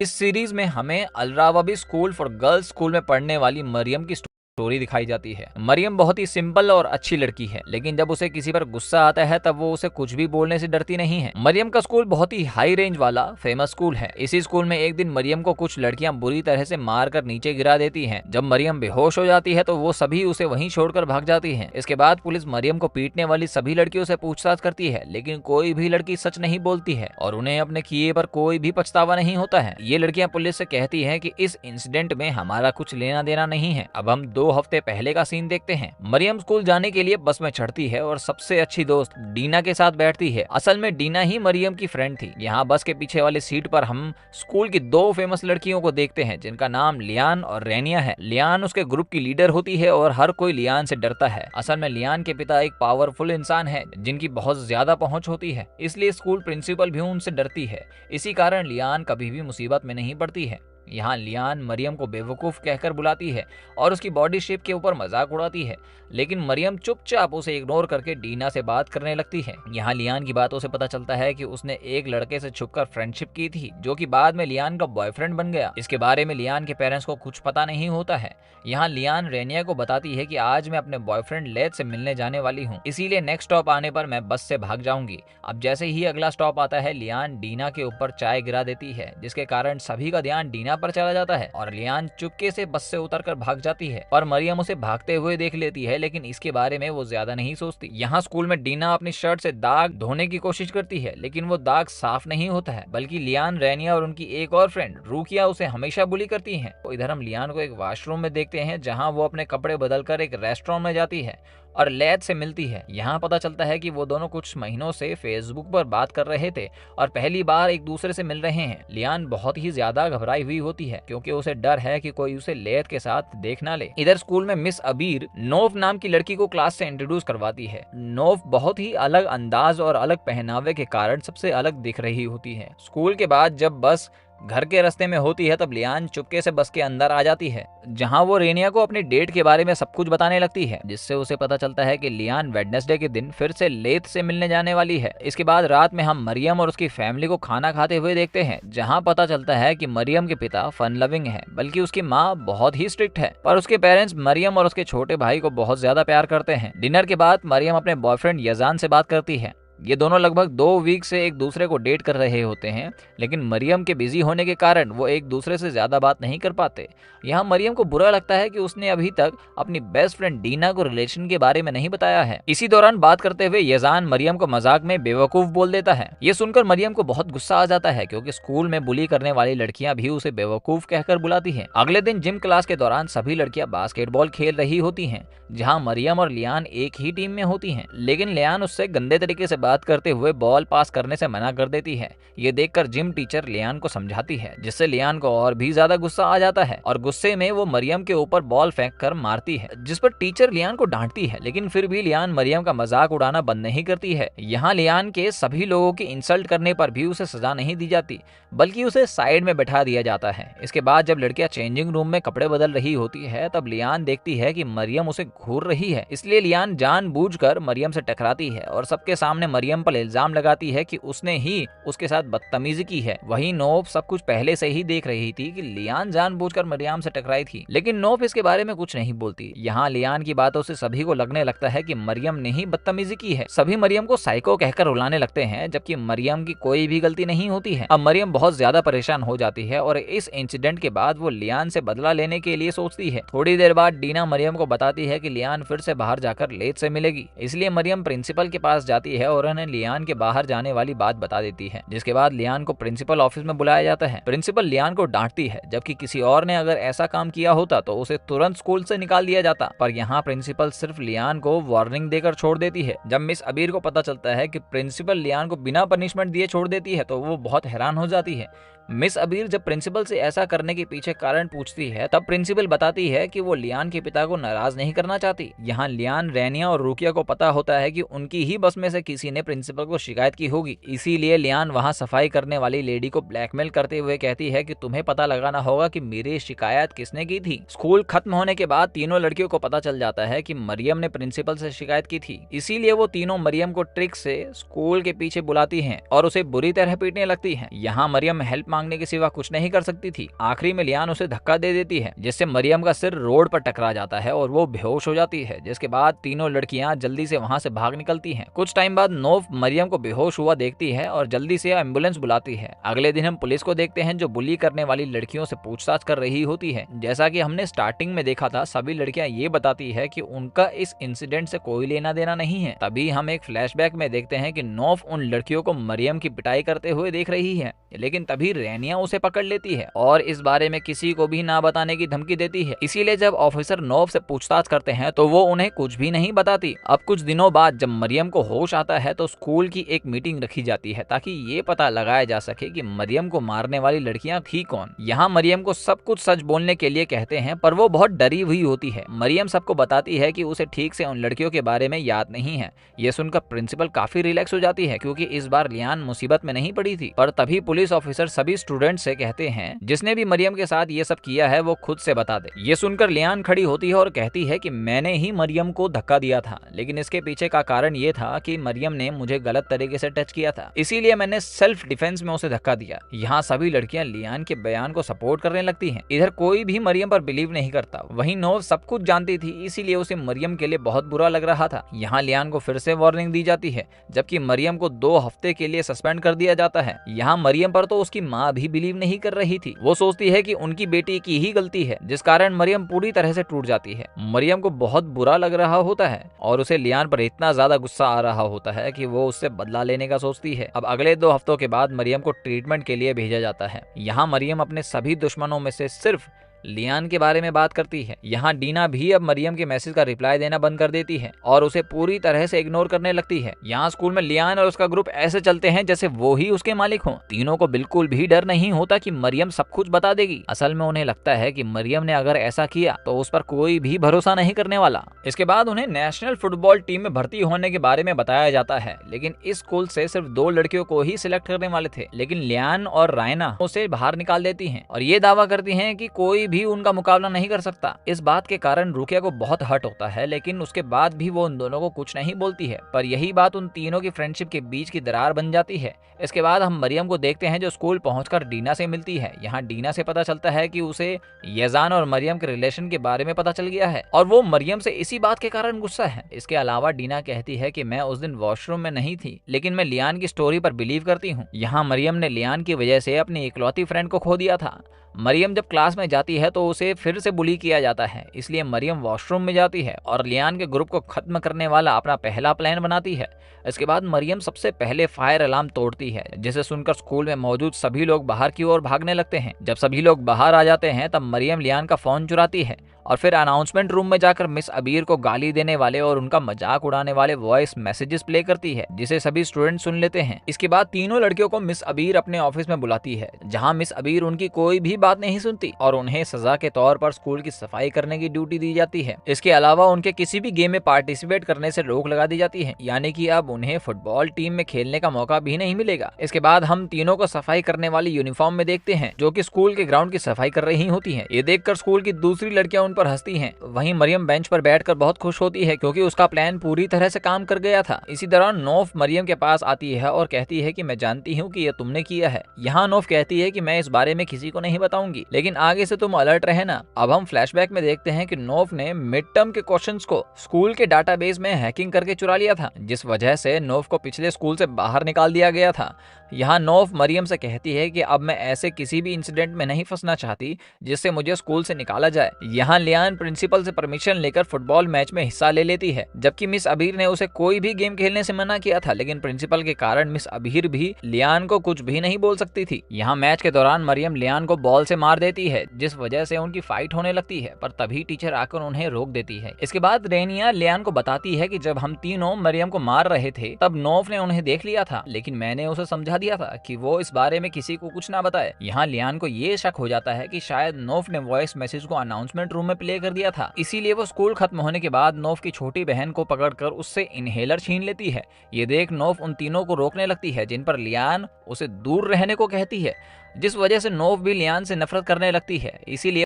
इस सीरीज में हमें अलरावाबी स्कूल फॉर गर्ल्स स्कूल में पढ़ने वाली मरियम की स्टोरी दिखाई जाती है। मरियम बहुत ही सिंपल और अच्छी लड़की है, लेकिन जब उसे किसी पर गुस्सा आता है तब वो उसे कुछ भी बोलने से डरती नहीं है। मरियम का स्कूल बहुत ही हाई रेंज वाला फेमस स्कूल है। इसी स्कूल में एक दिन मरियम को कुछ लड़कियां बुरी तरह से मारकर नीचे गिरा देती हैं। जब मरियम बेहोश हो जाती है तो वो सभी उसे वहीं छोड़कर भाग जाती हैं। इसके बाद पुलिस मरियम को पीटने वाली सभी लड़कियों से पूछताछ करती है, लेकिन कोई भी लड़की सच नहीं बोलती है और उन्हें अपने किए पर कोई भी पछतावा नहीं होता है। ये लड़कियां पुलिस से कहती हैं कि इस इंसिडेंट में हमारा कुछ लेना देना नहीं है। अब हम 2 हफ्ते पहले का सीन देखते हैं। मरियम स्कूल जाने के लिए बस में चढ़ती है और सबसे अच्छी दोस्त डीना के साथ बैठती है। असल में डीना ही मरियम की फ्रेंड थी। यहाँ बस के पीछे वाली सीट पर हम स्कूल की 2 फेमस लड़कियों को देखते हैं, जिनका नाम लियान और रेनिया है। लियान उसके ग्रुप की लीडर होती है और हर कोई लियान से डरता है। असल में लियान के पिता एक पावरफुल इंसान है जिनकी बहुत ज्यादा पहुंच होती है, इसलिए स्कूल प्रिंसिपल भी उनसे डरती है। इसी कारण लियान कभी भी मुसीबत में नहीं पड़ती है। यहाँ लियान मरियम को बेवकूफ कहकर बुलाती है और उसकी बॉडी शेप के ऊपर मजाक उड़ाती है, लेकिन मरियम चुपचाप उसे इग्नोर करके डीना से बात करने लगती है। यहाँ लियान की बातों से पता चलता है कि उसने एक लड़के से छुपकर फ्रेंडशिप की थी, जो कि बाद में लियान का बॉयफ्रेंड बन गया। इसके बारे में लियान के पेरेंट्स को कुछ पता नहीं होता है। यहाँ लियान रेनिया को बताती है कि आज मैं अपने बॉयफ्रेंड लेथ से मिलने जाने वाली हूँ, इसीलिए नेक्स्ट स्टॉप आने पर मैं बस से भाग जाऊंगी। अब जैसे ही अगला स्टॉप आता है, लियान डीना के ऊपर चाय गिरा देती है, जिसके कारण सभी का ध्यान डीना पर चला जाता है और लियान चुपके से बस से उतरकर भाग जाती है और मरियम उसे भागते हुए देख लेती है, लेकिन इसके बारे में वो ज्यादा नहीं सोचती। यहाँ स्कूल में डीना अपनी शर्ट से दाग धोने की कोशिश करती है, लेकिन वो दाग साफ नहीं होता है, बल्कि लियान, रेनिया और उनकी एक और फ्रेंड रूकिया उसे हमेशा बुली करती है। तो इधर हम लियान को एक वॉशरूम में देखते हैं, जहाँ वो अपने कपड़े बदलकर एक रेस्टोरेंट में जाती है और लेथ से मिलती है। यहाँ पता चलता है कि वो दोनों कुछ महीनों से फेसबुक पर बात कर रहे थे और पहली बार एक दूसरे से मिल रहे हैं। लियान बहुत ही ज्यादा घबराई हुई होती है, क्योंकि उसे डर है कि कोई उसे लेथ के साथ देख ना ले। इधर स्कूल में मिस अबीर नोव नाम की लड़की को क्लास से इंट्रोड्यूस करवाती है। नोव बहुत ही अलग अंदाज और अलग पहनावे के कारण सबसे अलग दिख रही होती है। स्कूल के बाद जब बस घर के रास्ते में होती है, तब लियान चुपके से बस के अंदर आ जाती है, जहां वो रेनिया को अपनी डेट के बारे में सब कुछ बताने लगती है, जिससे उसे पता चलता है कि लियान वेडनेसडे के दिन फिर से लेथ से मिलने जाने वाली है। इसके बाद रात में हम मरियम और उसकी फैमिली को खाना खाते हुए देखते हैं, जहां पता चलता है कि मरियम के पिता फन लविंग है, बल्कि उसकी माँ बहुत ही स्ट्रिक्ट है, पर उसके पेरेंट्स मरियम और उसके छोटे भाई को बहुत ज्यादा प्यार करते हैं। डिनर के बाद मरियम अपने बॉयफ्रेंड यजान से बात करती है। ये दोनों लगभग 2 वीक से एक दूसरे को डेट कर रहे होते हैं, लेकिन मरियम के बिजी होने के कारण वो एक दूसरे से ज्यादा बात नहीं कर पाते। यहाँ मरियम को बुरा लगता है कि उसने अभी तक अपनी बेस्ट फ्रेंड डीना को रिलेशन के बारे में नहीं बताया है। इसी दौरान बात करते हुए यजान मरियम को मजाक में बेवकूफ बोल देता है। ये सुनकर मरियम को बहुत गुस्सा आ जाता है, क्योंकि स्कूल में बुली करने वाली लड़कियां भी उसे बेवकूफ कहकर बुलाती है। अगले दिन जिम क्लास के दौरान सभी लड़कियां बास्केटबॉल खेल रही होती है, जहाँ मरियम और लियान एक ही टीम में होती है, लेकिन लियान उससे गंदे तरीके से बात करते हुए बॉल पास करने से मना कर देती है। ये देखकर जिम टीचर लियान को समझाती है, जिससे लियान को और भी ज्यादा गुस्सा आ जाता है और गुस्से में वो मरियम के ऊपर बॉल फेंक कर मारती है, जिस पर टीचर लियान को डांटती है, लेकिन फिर भी लियान मरियम का मजाक उड़ाना बंद नहीं करती है। यहाँ लियान के सभी लोगों की इंसल्ट करने पर भी उसे सजा नहीं दी जाती, बल्कि उसे साइड में बैठा दिया जाता है। इसके बाद जब लड़कियां चेंजिंग रूम में कपड़े बदल रही होती है, तब लियान देखती है कि मरियम उसे घूर रही है, इसलिए लियान जानबूझकर मरियम से टकराती है और सबके सामने मरियम पर इल्जाम लगाती है कि उसने ही उसके साथ बदतमीजी की है। वहीं नोफ सब कुछ पहले से ही देख रही थी कि लियान जानबूझकर मरियम से टकराई थी, लेकिन नोफ इसके बारे में कुछ नहीं बोलती। यहाँ लियान की बातों से सभी को लगने लगता है कि मरियम ने ही बदतमीजी की है। सभी मरियम को साइको कहकर रुलाने लगते हैं, जबकि मरियम की कोई भी गलती नहीं होती है। अब मरियम बहुत ज्यादा परेशान हो जाती है और इस इंसिडेंट के बाद वो लियान से बदला लेने के लिए सोचती है। थोड़ी देर बाद डीना मरियम को बताती है कि लियान फिर से बाहर जाकर लेथ से मिलेगी, इसलिए मरियम प्रिंसिपल के पास जाती है और उन्हें लियान के बाहर जाने वाली बात बता देती है, जिसके बाद लियान को प्रिंसिपल ऑफिस में बुलाया जाता है। प्रिंसिपल लियान को डांटती है, जबकि किसी और ने अगर ऐसा काम किया होता तो उसे तुरंत स्कूल से निकाल दिया जाता, पर यहाँ प्रिंसिपल सिर्फ लियान को वार्निंग देकर छोड़ देती है। जब मिस अबीर को पता चलता है कि प्रिंसिपल लियान को बिना पनिशमेंट दिए छोड़ देती है, तो वो बहुत हैरान हो जाती है। मिस अबीर जब प्रिंसिपल से ऐसा करने के पीछे कारण पूछती है, तब प्रिंसिपल बताती है कि वो लियान के पिता को नाराज नहीं करना चाहती। यहाँ लियान, रेनिया और रूकिया को पता होता है कि उनकी ही बस में से किसी ने प्रिंसिपल को शिकायत की होगी, इसीलिए लियान वहाँ सफाई करने वाली लेडी को ब्लैकमेल करते हुए कहती है कि तुम्हें पता लगाना होगा कि मेरी शिकायत किसने की थी। स्कूल खत्म होने के बाद तीनों लड़कियों को पता चल जाता है कि मरियम ने प्रिंसिपल से शिकायत की थी, इसीलिए वो तीनों मरियम को ट्रिक से स्कूल के पीछे बुलाती हैं और उसे बुरी तरह पीटने लगती हैं। यहाँ मरियम हेल्प मांगने के सिवा कुछ नहीं कर सकती थी। आखिरी में लियान उसे धक्का दे देती है, जिससे मरियम का सिर रोड पर टकरा जाता है और वो बेहोश हो जाती है, जिसके बाद तीनों लड़कियां जल्दी से वहां से भाग निकलती हैं। कुछ टाइम बाद नोफ मरियम को बेहोश हुआ देखती है और जल्दी से एम्बुलेंस बुलाती है। अगले दिन हम पुलिस को देखते हैं, जो बुली करने वाली लड़कियों से पूछताछ कर रही होती है। जैसा कि हमने स्टार्टिंग में देखा था, सभी लड़कियां ये बताती है कि उनका इस इंसिडेंट से कोई लेना देना नहीं है। तभी हम एक फ्लैशबैक में देखते हैं कि नोफ उन लड़कियों को मरियम की पिटाई करते हुए देख रही है, लेकिन तभी रेनिया उसे पकड़ लेती है और इस बारे में किसी को भी ना बताने की धमकी देती है। इसीलिए जब ऑफिसर नोफ से पूछताछ करते हैं तो वो उन्हें कुछ भी नहीं बताती। अब कुछ दिनों बाद जब मरियम को होश आता है तो स्कूल की एक मीटिंग रखी जाती है, ताकि ये पता लगाया जा सके कि मरियम को मारने वाली लड़कियां थी कौन। यहाँ मरियम को सब कुछ सच बोलने के लिए कहते हैं, पर वो बहुत डरी हुई होती है। मरियम सबको बताती है कि उसे ठीक से उन लड़कियों के बारे में याद नहीं है। ये सुनकर प्रिंसिपल काफी रिलैक्स हो जाती है, क्योंकि इस बार लियान मुसीबत में नहीं पड़ी थी। पर तभी पुलिस ऑफिसर सभी स्टूडेंट से कहते हैं, जिसने भी मरियम के साथ ये सब किया है वो खुद से बता दे। ये सुनकर लियान खड़ी होती है और कहती है कि मैंने ही मरियम को धक्का दिया था, लेकिन इसके पीछे का कारण ये था कि मरियम ने मुझे गलत तरीके से टच किया था, इसीलिए मैंने सेल्फ डिफेंस में उसे धक्का दिया। यहाँ सभी लड़कियां लियान के बयान को सपोर्ट करने लगती हैं। इधर कोई भी मरियम पर बिलीव नहीं करता। वहीं नोव सब कुछ जानती थी, इसीलिए उसे मरियम के लिए बहुत बुरा लग रहा था। यहाँ लियान को फिर से वार्निंग दी जाती है, जबकि मरियम को 2 हफ्ते के लिए सस्पेंड कर दिया जाता है। यहाँ मरियम पर तो उसकी माँ भी बिलीव नहीं कर रही थी। वो सोचती है कि उनकी बेटी की ही गलती है, जिस कारण मरियम पूरी तरह से टूट जाती है। मरियम को बहुत बुरा लग रहा होता है और उसे लियान पर इतना ज्यादा गुस्सा आ रहा होता है कि वो उससे बदला लेने का सोचती है। अब अगले 2 हफ्तों के बाद मरियम को ट्रीटमेंट के लिए भेजा जाता है। यहाँ मरियम अपने सभी दुश्मनों में से सिर्फ लियान के बारे में बात करती है। यहाँ डीना भी अब मरियम के मैसेज का रिप्लाई देना बंद कर देती है और उसे पूरी तरह से इग्नोर करने लगती है। यहाँ स्कूल में लियान और उसका ग्रुप ऐसे चलते हैं जैसे वो ही उसके मालिक हों। तीनों को बिल्कुल भी डर नहीं होता कि मरियम सब कुछ बता देगी। असल में उन्हें लगता है कि मरियम ने अगर ऐसा किया तो उस पर कोई भी भरोसा नहीं करने वाला। इसके बाद उन्हें नेशनल फुटबॉल टीम में भर्ती होने के बारे में बताया जाता है, लेकिन इस स्कूल से सिर्फ 2 लड़कियों को ही सिलेक्ट करने वाले थे। लेकिन लियान और रायना उसे बाहर निकाल देती हैं और ये दावा करती हैं कि कोई भी उनका मुकाबला नहीं कर सकता। इस बात के कारण रुकिया को बहुत हर्ट होता है, लेकिन उसके बाद भी वो उन दोनों को कुछ नहीं बोलती है। पर यही बात उन तीनों की फ्रेंडशिप के बीच की दरार बन जाती है। इसके बाद हम मरियम को देखते हैं, जो स्कूल पहुंचकर डीना से मिलती है। यहाँ डीना से पता चलता है कि उसे यजान और मरियम के रिलेशन के बारे में पता चल गया है और वो मरियम से इसी बात के कारण गुस्सा है। इसके अलावा डीना कहती है कि मैं उस दिन वॉशरूम में नहीं थी, लेकिन मैं लियान की स्टोरी पर बिलीव करती हूँ। यहाँ मरियम ने लियान की वजह से अपनी इकलौती फ्रेंड को खो दिया था। मरियम जब क्लास में जाती है तो उसे फिर से बुली किया जाता है, इसलिए मरियम वॉशरूम में जाती है और लियान के ग्रुप को खत्म करने वाला अपना पहला प्लान बनाती है। इसके बाद मरियम सबसे पहले फायर अलार्म तोड़ती है, जिसे सुनकर स्कूल में मौजूद सभी लोग बाहर की ओर भागने लगते हैं। जब सभी लोग बाहर आ जाते हैं तब मरियम लियान का फोन चुराती है और फिर अनाउंसमेंट रूम में जाकर मिस अबीर को गाली देने वाले और उनका मजाक उड़ाने वाले वॉइस मैसेजेस प्ले करती है, जिसे सभी स्टूडेंट सुन लेते हैं। इसके बाद तीनों लड़कियों को मिस अबीर अपने ऑफिस में बुलाती है, जहां मिस अबीर उनकी कोई भी बात नहीं सुनती और उन्हें सजा के तौर पर स्कूल की सफाई करने की ड्यूटी दी जाती है। इसके अलावा उनके किसी भी गेम में पार्टिसिपेट करने से रोक लगा दी जाती है, यानी कि अब उन्हें फुटबॉल टीम में खेलने का मौका भी नहीं मिलेगा। इसके बाद हम तीनों को सफाई करने वाली यूनिफॉर्म में देखते हैं, जो कि स्कूल के ग्राउंड की सफाई कर रही होती है। ये देखकर स्कूल की दूसरी लड़कियां उन पर हंसती हैं। वहीं मरियम बेंच पर बैठकर बहुत खुश होती है, क्योंकि उसका प्लान पूरी तरह से काम कर गया था। इसी दौरान नोफ मरियम के पास आती है और कहती है कि मैं जानती हूँ कि ये तुमने किया है। यहाँ नोफ कहती है कि मैं इस बारे में किसी को नहीं बताऊंगी, लेकिन आगे से तुम अलर्ट रहना। अब हम फ्लैशबैक में देखते हैं कि नोफ ने मिड टर्म के क्वेश्चंस को स्कूल के डाटाबेस में हैकिंग करके चुरा लिया था, जिस वजह से नोफ को पिछले स्कूल से बाहर निकाल दिया गया था। यहाँ नोफ मरियम से कहती है कि अब मैं ऐसे किसी भी इंसिडेंट में नहीं फंसना चाहती जिससे मुझे स्कूल से निकाला जाए। यहाँ लियान प्रिंसिपल से परमिशन लेकर फुटबॉल मैच में हिस्सा ले लेती है, जबकि मिस अबीर ने उसे कोई भी गेम खेलने से मना किया था, लेकिन प्रिंसिपल के कारण मिस अबीर भी लियान को कुछ भी नहीं बोल सकती थी। यहाँ मैच के दौरान मरियम लियान को बॉल से मार देती है, जिस वजह से उनकी फाइट होने लगती है, पर तभी टीचर आकर उन्हें रोक देती है। इसके बाद रेनिया लियान को बताती है कि जब हम तीनों मरियम को मार रहे थे तब नोफ ने उन्हें देख लिया था, लेकिन मैंने उसे समझा दिया था कि वो इस बारे में किसी को कुछ ना बताए। यहाँ लियान को ये शक हो जाता है कि शायद नोफ ने वॉइस मैसेज को अनाउंसमेंट रूम में प्ले कर दिया था, इसीलिए वो स्कूल खत्म होने के बाद नोफ की छोटी बहन को पकड़कर उससे इनहेलर छीन लेती है। ये देख नोफ उन तीनों को रोकने लगती है, जिन पर लियान उसे दूर रहने को कहती है, जिस वजह से नोफ भी लियान से नफरत करने लगती है। इसीलिए